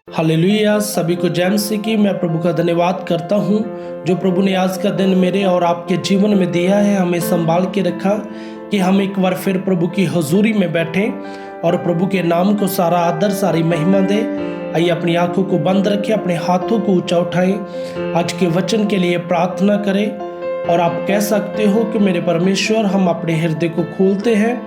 Hallelujah. सभी को जय मसीह की। मैं प्रभु का धन्यवाद करता हूँ जो प्रभु ने आज का दिन मेरे और आपके जीवन में दिया है, हमें संभाल के रखा कि हम एक बार फिर प्रभु की हजूरी में बैठें और प्रभु के नाम को सारा आदर सारी महिमा दे। आइए अपनी आंखों को बंद रखें, अपने हाथों को ऊंचा उठाएं, आज के वचन के लिए प्रार्थना करें और आप कह सकते हो कि मेरे परमेश्वर, हम अपने हृदय को खोलते हैं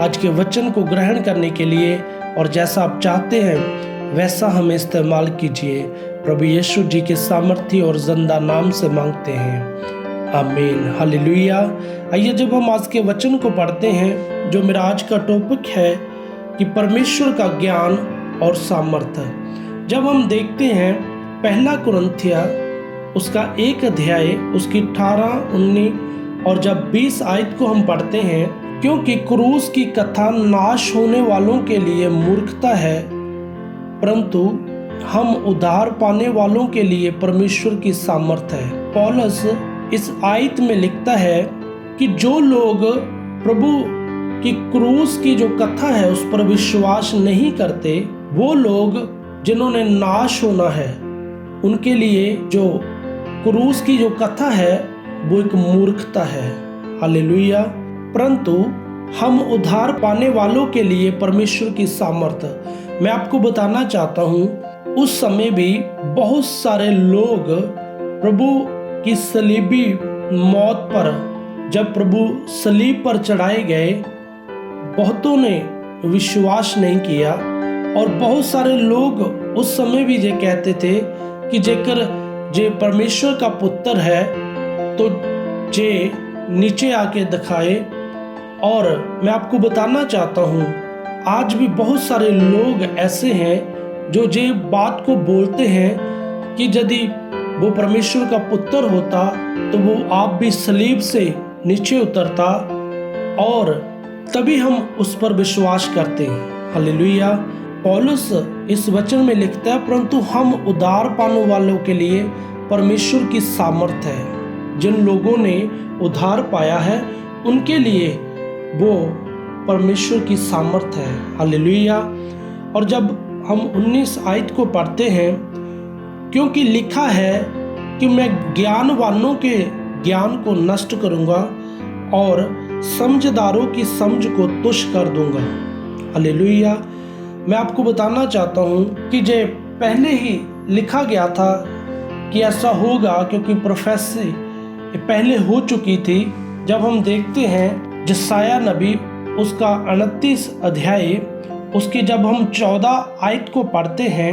आज के वचन को ग्रहण करने के लिए, और जैसा आप चाहते हैं वैसा हमें इस्तेमाल कीजिए। प्रभु यीशु जी के सामर्थ्य और जिंदा नाम से मांगते हैं, आमीन। हालेलुया। आइए जब हम आज के वचन को पढ़ते हैं, जो मेरा आज का टॉपिक है कि परमेश्वर का ज्ञान और सामर्थ्य। जब हम देखते हैं पहला कुरिन्थिया उसका 1 अध्याय उसकी 18, 19 और जब 20 आयत को हम पढ़ते हैं, क्योंकि क्रूस की कथा नाश होने वालों के लिए मूर्खता है, परंतु हम उद्धार पाने वालों के लिए परमेश्वर की सामर्थ्य है। पौलुस इस आयत में लिखता है कि जो लोग प्रभु की क्रूस की जो कथा है उस पर विश्वास नहीं करते, वो लोग जिन्होंने नाश होना है, उनके लिए जो क्रूस की जो कथा है वो एक मूर्खता है। हालेलुया। परंतु हम उद्धार पाने वालों के लिए परमेश्वर की सामर्थ्य। मैं आपको बताना चाहता हूँ, उस समय भी बहुत सारे लोग प्रभु की सलीबी मौत पर, जब प्रभु सलीब पर चढ़ाए गए, बहुतों ने विश्वास नहीं किया। और बहुत सारे लोग उस समय भी ये कहते थे कि जेकर जे परमेश्वर का पुत्र है तो जे नीचे आके दिखाए। और मैं आपको बताना चाहता हूँ, आज भी बहुत सारे लोग ऐसे हैं जो ये बात को बोलते हैं कि यदि वो परमेश्वर का पुत्र होता तो वो आप भी सलीब से नीचे उतरता, और तभी हम उस पर विश्वास करते हैं। हालेलुया। पौलुस इस वचन में लिखता है, परंतु हम उद्धार पाने वालों के लिए परमेश्वर की सामर्थ्य है। जिन लोगों ने उद्धार पाया है उनके लिए वो परमेश्वर की सामर्थ्य है। हालेलुया। और जब हम 19 आयत को पढ़ते हैं, क्योंकि लिखा है कि मैं ज्ञानवानों के ज्ञान को नष्ट करूंगा और समझदारों की समझ को तुच्छ कर दूंगा। हालेलुया। मैं आपको बताना चाहता हूं कि ये पहले ही लिखा गया था कि ऐसा होगा, क्योंकि प्रोफेसी पहले हो चुकी थी। जब हम देखते हैं यशायाह नबी उसका 29 अध्याय उसकी जब हम 14 आयत को पढ़ते हैं,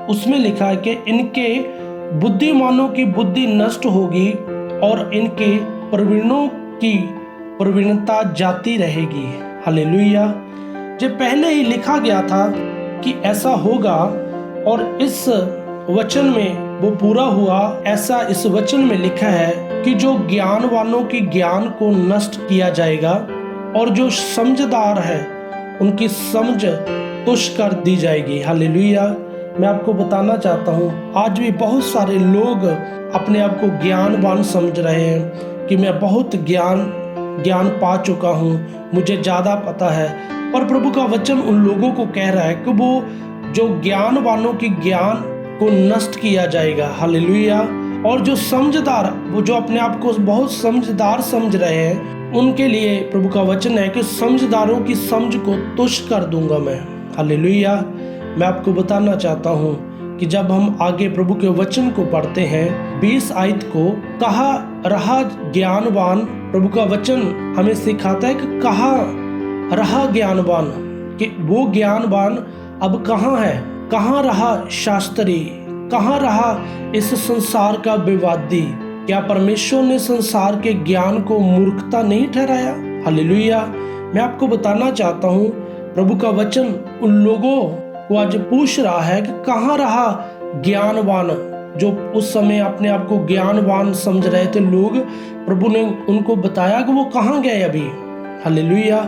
उसमें लिखा है कि इनके बुद्धिमानों की बुद्धि नष्ट होगी और इनके प्रवीणों की प्रवीणता जाती रहेगी। हालेलुया। जो पहले ही लिखा गया था कि ऐसा होगा, और इस वचन में वो पूरा हुआ। ऐसा इस वचन में लिखा है कि जो ज्ञानवानों के ज्ञान को नष्ट किया जाएगा और जो समझदार है उनकी समझ तुच्छ कर दी जाएगी। हालेलुया। मैं आपको बताना चाहता हूँ, आज भी बहुत सारे लोग अपने आप को ज्ञानवान समझ रहे हैं कि मैं बहुत ज्ञान पा चुका हूँ, मुझे ज़्यादा पता है। पर प्रभु का वचन उन लोगों को कह रहा है कि वो जो ज्ञानवानों की ज्ञान को नष्ट किया जाएगा। हालेलुया। और जो समझदार, वो जो अपने आप को बहुत समझदार समझ रहे हैं, उनके लिए प्रभु का वचन है कि समझदारों की समझ को तुच्छ कर दूंगा मैं। हालेलुया। मैं आपको बताना चाहता हूँ कि जब हम आगे प्रभु के वचन को पढ़ते हैं, 20 आयत को कहा रहा ज्ञानवान, प्रभु का वचन हमें सिखाता है कि कहा रहा ज्ञानवान, कि वो ज्ञानवान अब कहाँ है, कहाँ रहा शास्त्री, कहाँ रहा इस संसार का विवादी। क्या परमेश्वर ने संसार के ज्ञान को मूर्खता नहीं ठहराया? हालेलुया। मैं आपको बताना चाहता हूँ, प्रभु का वचन उन लोगों को आज पूछ रहा है कि कहाँ रहा ज्ञानवान, जो उस समय अपने आप को ज्ञानवान समझ रहे थे लोग। प्रभु ने उनको बताया कि वो कहाँ गए अभी। हालेलुया।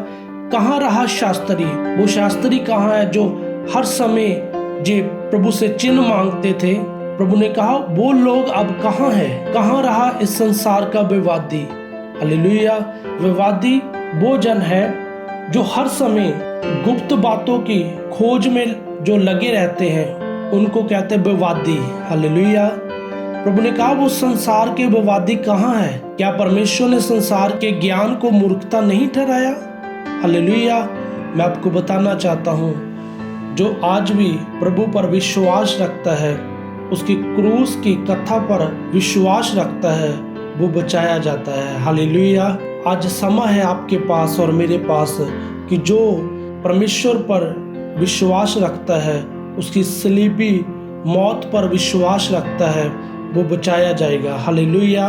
कहाँ रहा शास्त्री, वो शास्त्री कहाँ है जो हर समय जे प्रभु से चिन्ह मांगते थे। प्रभु ने कहा वो लोग अब कहाँ हैं? कहाँ रहा इस संसार का विवादी? हालेलुया। विवादी वो जन है जो हर समय गुप्त बातों की खोज में जो लगे रहते हैं, उनको कहते विवादी। हालेलुया। प्रभु ने कहा वो संसार के विवादी कहाँ है? क्या परमेश्वर ने संसार के ज्ञान को मूर्खता नहीं ठहराया? हालेलुया। मैं आपको बताना चाहता हूँ, जो आज भी प्रभु पर विश्वास रखता है, उसकी क्रूस की कथा पर विश्वास रखता है, वो बचाया जाता है। हालेलुया। आज समय है आपके पास और मेरे पास कि जो परमेश्वर पर विश्वास रखता है, उसकी सलीबी मौत पर विश्वास रखता है, वो बचाया जाएगा। हालेलुया।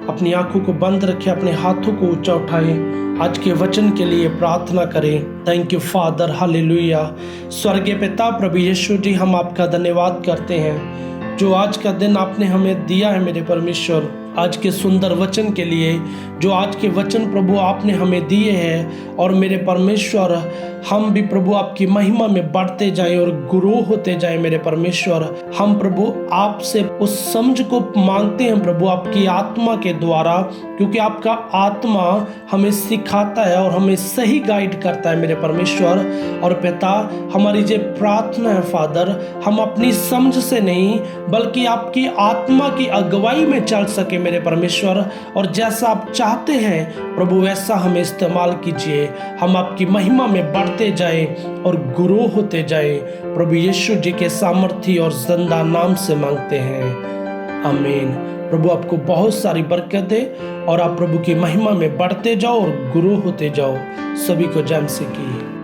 अपनी आंखों को बंद रखें, अपने हाथों को ऊंचा उठाएं, आज के वचन के लिए प्रार्थना करें। Thank you father. हालेलुया। स्वर्गीय पिता प्रभु यीशु जी, हम आपका धन्यवाद करते हैं जो आज का दिन आपने हमें दिया है मेरे परमेश्वर, आज के सुंदर वचन के लिए, जो आज के वचन प्रभु आपने हमें दिए हैं। और मेरे परमेश्वर, हम भी प्रभु आपकी महिमा में बढ़ते जाएं और गुरु होते जाएं मेरे परमेश्वर। हम प्रभु आपसे उस समझ को मांगते हैं प्रभु आपकी आत्मा के द्वारा, क्योंकि आपका आत्मा हमें सिखाता है और हमें सही गाइड करता है मेरे परमेश्वर। और पिता, हमारी जो प्रार्थना है फादर, हम अपनी समझ से नहीं बल्कि आपकी आत्मा की अगुवाई में चल सके मेरे परमेश्वर। और जैसा आप चाहते हैं प्रभु, वैसा हमें इस्तेमाल कीजिए। हम आपकी महिमा में बढ़ते जाएं और गुरु होते जाएं। प्रभु यीशु जी के सामर्थी और जिंदा नाम से मांगते हैं, आमीन। प्रभु आपको बहुत सारी बरकत दे और आप प्रभु की महिमा में बढ़ते जाओ और गुरु होते जाओ। सभी को जय मसीह की।